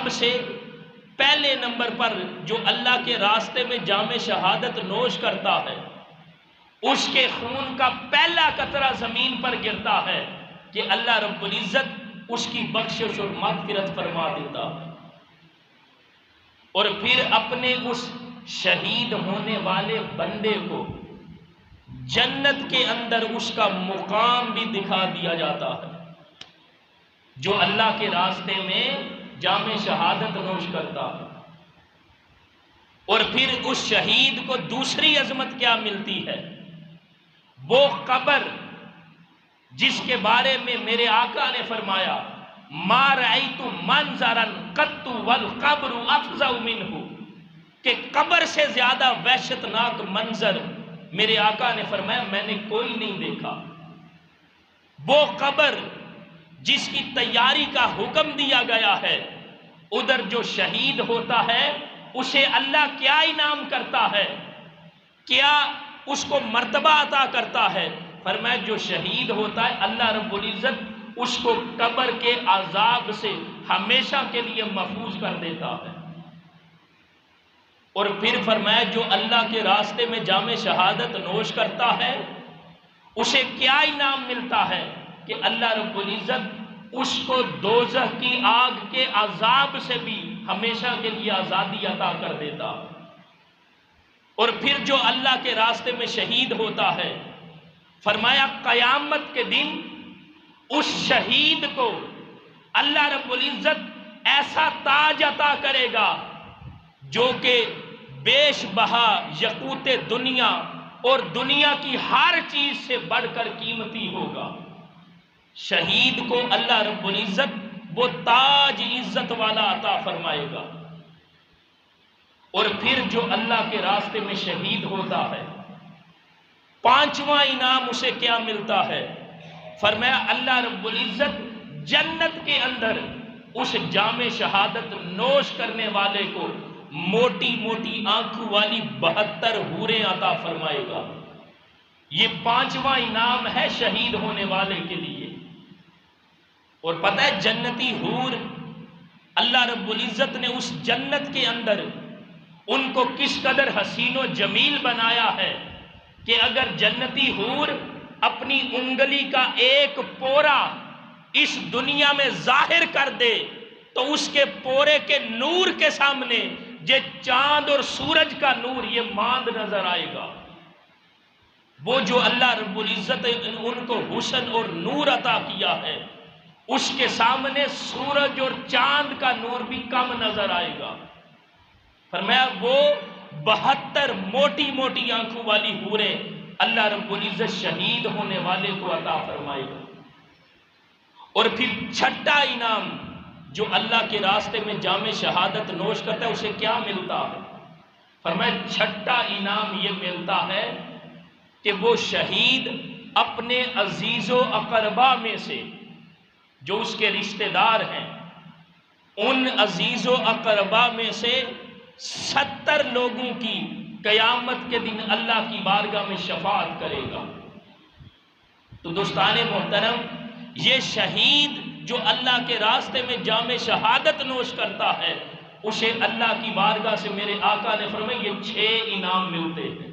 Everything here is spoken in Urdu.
سب سے پہلے نمبر پر جو اللہ کے راستے میں جام شہادت نوش کرتا ہے، اس کے خون کا پہلا قطرہ زمین پر گرتا ہے کہ اللہ رب العزت اس کی بخشش اور مغفرت فرما دیتا ہے، اور پھر اپنے اس شہید ہونے والے بندے کو جنت کے اندر اس کا مقام بھی دکھا دیا جاتا ہے، جو اللہ کے راستے میں جام شہادت نوش کرتا ہے۔ اور پھر اس شہید کو دوسری عظمت کیا ملتی ہے؟ وہ قبر جس کے بارے میں میرے آقا نے فرمایا ما رأیت منظرا قط والقبر افظع منہ، کہ قبر سے زیادہ وحشت ناک منظر میرے آقا نے فرمایا میں نے کوئی نہیں دیکھا۔ وہ قبر جس کی تیاری کا حکم دیا گیا ہے، ادھر جو شہید ہوتا ہے اسے اللہ کیا انعام کرتا ہے، کیا اس کو مرتبہ عطا کرتا ہے؟ فرمایا جو شہید ہوتا ہے اللہ رب العزت اس کو قبر کے عذاب سے ہمیشہ کے لیے محفوظ کر دیتا ہے۔ اور پھر فرمایا جو اللہ کے راستے میں جام شہادت نوش کرتا ہے اسے کیا انعام ملتا ہے کہ اللہ رب العزت اس کو دوزخ کی آگ کے عذاب سے بھی ہمیشہ کے لیے آزادی عطا کر دیتا ہے۔ اور پھر جو اللہ کے راستے میں شہید ہوتا ہے، فرمایا قیامت کے دن اس شہید کو اللہ رب العزت ایسا تاج عطا کرے گا جو کہ بیش بہا یقوت دنیا اور دنیا کی ہر چیز سے بڑھ کر قیمتی ہوگا۔ شہید کو اللہ رب العزت وہ تاج عزت والا عطا فرمائے گا۔ اور پھر جو اللہ کے راستے میں شہید ہوتا ہے، پانچواں انعام اسے کیا ملتا ہے؟ فرمایا اللہ رب العزت جنت کے اندر اس جام شہادت نوش کرنے والے کو موٹی موٹی آنکھوں والی 72 حوریں عطا فرمائے گا۔ یہ پانچواں انعام ہے شہید ہونے والے کے لیے۔ اور پتہ ہے جنتی حور اللہ رب العزت نے اس جنت کے اندر ان کو کس قدر حسین و جمیل بنایا ہے کہ اگر جنتی حور اپنی انگلی کا ایک پورا اس دنیا میں ظاہر کر دے تو اس کے پورے کے نور کے سامنے یہ چاند اور سورج کا نور یہ ماند نظر آئے گا۔ وہ جو اللہ رب العزت ان کو حسن اور نور عطا کیا ہے، اس کے سامنے سورج اور چاند کا نور بھی کم نظر آئے گا۔ فرمایا وہ 72 موٹی موٹی آنکھوں والی حوریں اللہ رب العزت شہید ہونے والے کو عطا فرمائے گا۔ اور پھر چھٹا انعام جو اللہ کے راستے میں جام شہادت نوش کرتا ہے اسے کیا ملتا ہے؟ فرمایا چھٹا انعام یہ ملتا ہے کہ وہ شہید اپنے عزیز و اقربا میں سے جو اس کے رشتہ دار ہیں، ان عزیز و اقربا میں سے 70 لوگوں کی قیامت کے دن اللہ کی بارگاہ میں شفاعت کرے گا۔ تو دوستان محترم، یہ شہید جو اللہ کے راستے میں جام شہادت نوش کرتا ہے اسے اللہ کی بارگاہ سے میرے آقا نے فرمایا یہ 6 انعام ملتے ہیں۔